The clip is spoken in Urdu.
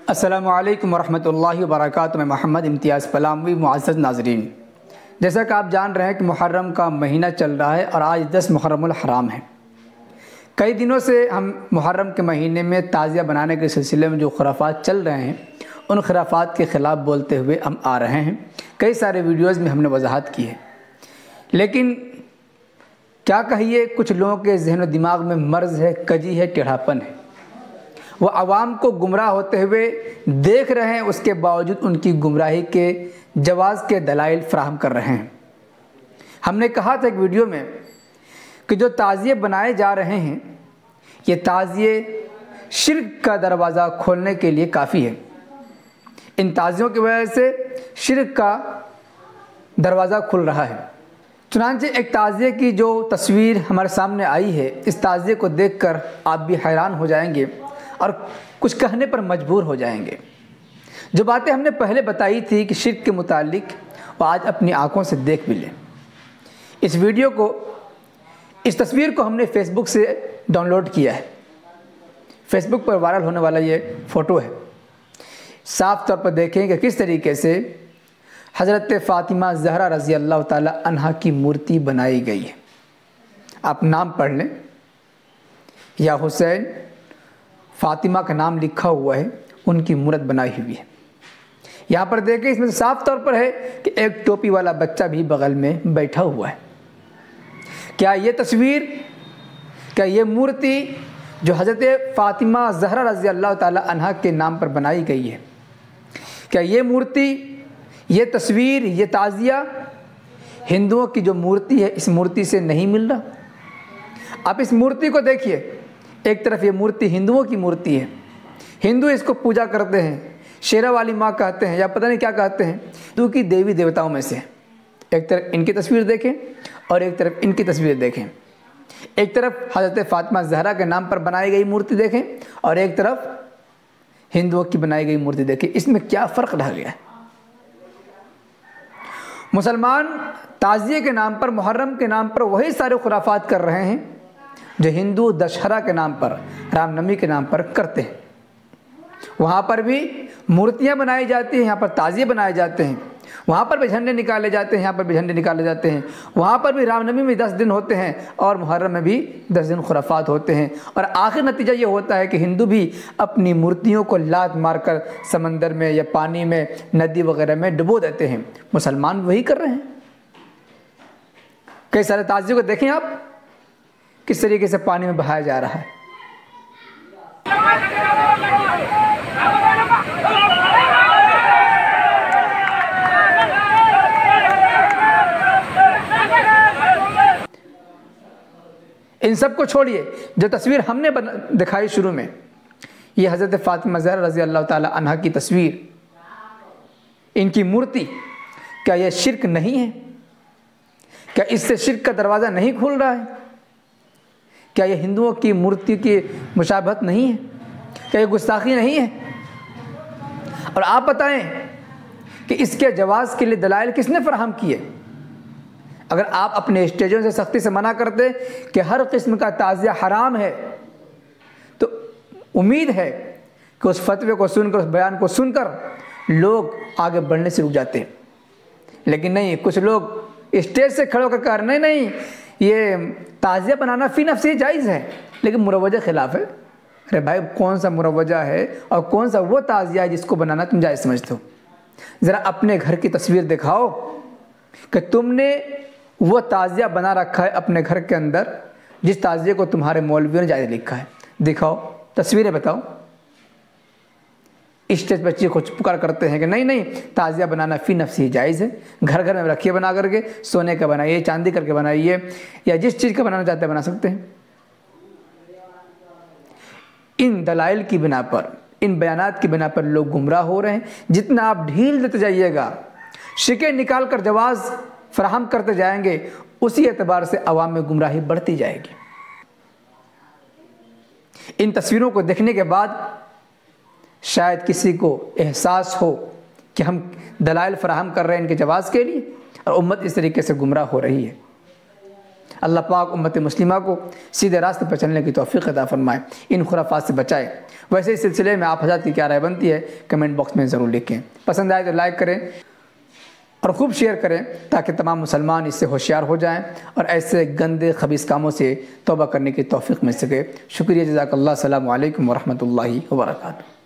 السلام علیکم ورحمۃ اللہ وبرکاتہ۔ میں محمد امتیاز پلاموی۔ معزز ناظرین، جیسا کہ آپ جان رہے ہیں کہ محرم کا مہینہ چل رہا ہے اور آج 10 محرم الحرام ہے۔ کئی دنوں سے ہم محرم کے مہینے میں تعزیہ بنانے کے سلسلے میں جو خرافات چل رہے ہیں ان خرافات کے خلاف بولتے ہوئے ہم آ رہے ہیں۔ کئی سارے ویڈیوز میں ہم نے وضاحت کی ہے، لیکن کیا کہیے، کچھ لوگوں کے ذہن و دماغ میں مرض ہے، کجی ہے، ٹیڑھاپن ہے۔ وہ عوام کو گمراہ ہوتے ہوئے دیکھ رہے ہیں، اس کے باوجود ان کی گمراہی کے جواز کے دلائل فراہم کر رہے ہیں۔ ہم نے کہا تھا ایک ویڈیو میں کہ جو تعزیے بنائے جا رہے ہیں یہ تعزیے شرک کا دروازہ کھولنے کے لیے کافی ہے۔ ان تعزیوں کی وجہ سے شرک کا دروازہ کھل رہا ہے۔ چنانچہ ایک تعزیے کی جو تصویر ہمارے سامنے آئی ہے، اس تعزیے کو دیکھ کر آپ بھی حیران ہو جائیں گے اور کچھ کہنے پر مجبور ہو جائیں گے۔ جو باتیں ہم نے پہلے بتائی تھی کہ شرک کے متعلق، وہ آج اپنی آنکھوں سے دیکھ بھی لیں۔ اس ویڈیو کو، اس تصویر کو ہم نے فیس بک سے ڈاؤن لوڈ کیا ہے۔ فیس بک پر وائرل ہونے والا یہ فوٹو ہے۔ صاف طور پر دیکھیں کہ کس طریقے سے حضرت فاطمہ زہرا رضی اللہ تعالی عنہا کی مورتی بنائی گئی ہے۔ آپ نام پڑھ لیں، یا حسین فاطمہ کا نام لکھا ہوا ہے، ان کی مورت بنائی ہوئی ہے۔ یہاں پر دیکھیں، اس میں صاف طور پر ہے کہ ایک ٹوپی والا بچہ بھی بغل میں بیٹھا ہوا ہے۔ کیا یہ تصویر، کیا یہ مورتی جو حضرت فاطمہ زہرا رضی اللہ تعالی عنہا کے نام پر بنائی گئی ہے، کیا یہ مورتی، یہ تصویر، یہ تعزیہ ہندوؤں کی جو مورتی ہے اس مورتی سے نہیں مل رہا؟ آپ اس مورتی کو دیکھیے، ایک طرف یہ مورتی ہندوؤں کی مورتی ہے، ہندو اس کو پوجا کرتے ہیں، شیرا والی ماں کہتے ہیں یا پتہ نہیں کیا کہتے ہیں، ہندو کی دیوی دیوتاؤں میں سے۔ ایک طرف ان کی تصویر دیکھیں اور ایک طرف ان کی تصویر دیکھیں۔ ایک طرف حضرت فاطمہ زہرا کے نام پر بنائی گئی مورتی دیکھیں اور ایک طرف ہندوؤں کی بنائی گئی مورتی دیکھیں۔ اس میں کیا فرق رہ گیا ہے؟ مسلمان تعزیے کے نام پر، محرم کے نام پر وہی سارے خرافات کر رہے ہیں جو ہندو دشہرا کے نام پر، رام نومی کے نام پر کرتے ہیں۔ وہاں پر بھی مورتیاں بنائی جاتی ہیں، یہاں پر تعزیے بنائے جاتے ہیں۔ وہاں پر بھی جھنڈے نکالے جاتے ہیں، یہاں پر بھی جھنڈے نکالے جاتے ہیں۔ وہاں پر بھی رام نومی میں 10 دن ہوتے ہیں اور محرم میں بھی 10 دن خرافات ہوتے ہیں، اور آخر نتیجہ یہ ہوتا ہے کہ ہندو بھی اپنی مورتیوں کو لات مار کر سمندر میں یا پانی میں، ندی وغیرہ میں ڈبو دیتے ہیں۔ مسلمان وہی کر رہے ہیں۔ کئی سارے تعزیے کو دیکھیں آپ، کس طریقے سے پانی میں بہایا جا رہا ہے۔ ان سب کو چھوڑیے، جو تصویر ہم نے دکھائی شروع میں، یہ حضرت فاطمہ زہرا رضی اللہ تعالی عنہا کی تصویر، ان کی مورتی، کیا یہ شرک نہیں ہے؟ کیا اس سے شرک کا دروازہ نہیں کھل رہا ہے؟ کیا یہ ہندوؤں کی مورتی کی مشابہت نہیں ہے؟ کیا یہ گستاخی نہیں ہے؟ اور آپ بتائیں کہ اس کے جواز کے لیے دلائل کس نے فراہم کیے؟ اگر آپ اپنے اسٹیجوں سے سختی سے منع کرتے کہ ہر قسم کا تعزیہ حرام ہے، تو امید ہے کہ اس فتوے کو سن کر، اس بیان کو سن کر لوگ آگے بڑھنے سے رک جاتے ہیں۔ لیکن نہیں، کچھ لوگ اسٹیج سے کھڑے ہو کر کہا نہیں نہیں، یہ تعزیہ بنانا فی نفسی جائز ہے، لیکن مروجہ خلاف ہے۔ ارے بھائی، کون سا مروجہ ہے اور کون سا وہ تعزیہ ہے جس کو بنانا تم جائز سمجھتے ہو؟ ذرا اپنے گھر کی تصویر دکھاؤ کہ تم نے وہ تعزیہ بنا رکھا ہے اپنے گھر کے اندر جس تعزیے کو تمہارے مولویوں نے جائز لکھا ہے۔ دکھاؤ، تصویریں بتاؤ۔ اسٹیج پر چیخ پکار کرتے ہیں کہ نہیں نہیں، تعزیہ بنانا فی نفسی جائز ہے، گھر گھر میں رکھیے بنا کر کے، سونے کا بنائیے، چاندی کر کے بنائیے، یا جس چیز کا بنانا چاہتے ہیں بنا سکتے ہیں۔ ان دلائل کی بنا پر، ان بیانات کی بنا پر لوگ گمراہ ہو رہے ہیں۔ جتنا آپ ڈھیل دیتے جائیے گا، شکیں نکال کر جواز فراہم کرتے جائیں گے، اسی اعتبار سے عوام میں گمراہی بڑھتی جائے گی۔ ان تصویروں کو دیکھنے کے بعد شاید کسی کو احساس ہو کہ ہم دلائل فراہم کر رہے ہیں ان کے جواز کے لیے، اور امت اس طریقے سے گمراہ ہو رہی ہے۔ اللہ پاک امت مسلمہ کو سیدھے راستے پر چلنے کی توفیق عطا فرمائے، ان خرافات سے بچائے۔ ویسے اس سلسلے میں آپ حضرات کی کیا رائے بنتی ہے کمنٹ باکس میں ضرور لکھیں، پسند آئے تو لائک کریں اور خوب شیئر کریں تاکہ تمام مسلمان اس سے ہوشیار ہو جائیں اور ایسے گندے خبیث کاموں سے توبہ کرنے کی توفیق مل سکے۔ شکریہ، جزاک اللہ، السلام علیکم ورحمۃ اللہ وبرکاتہ۔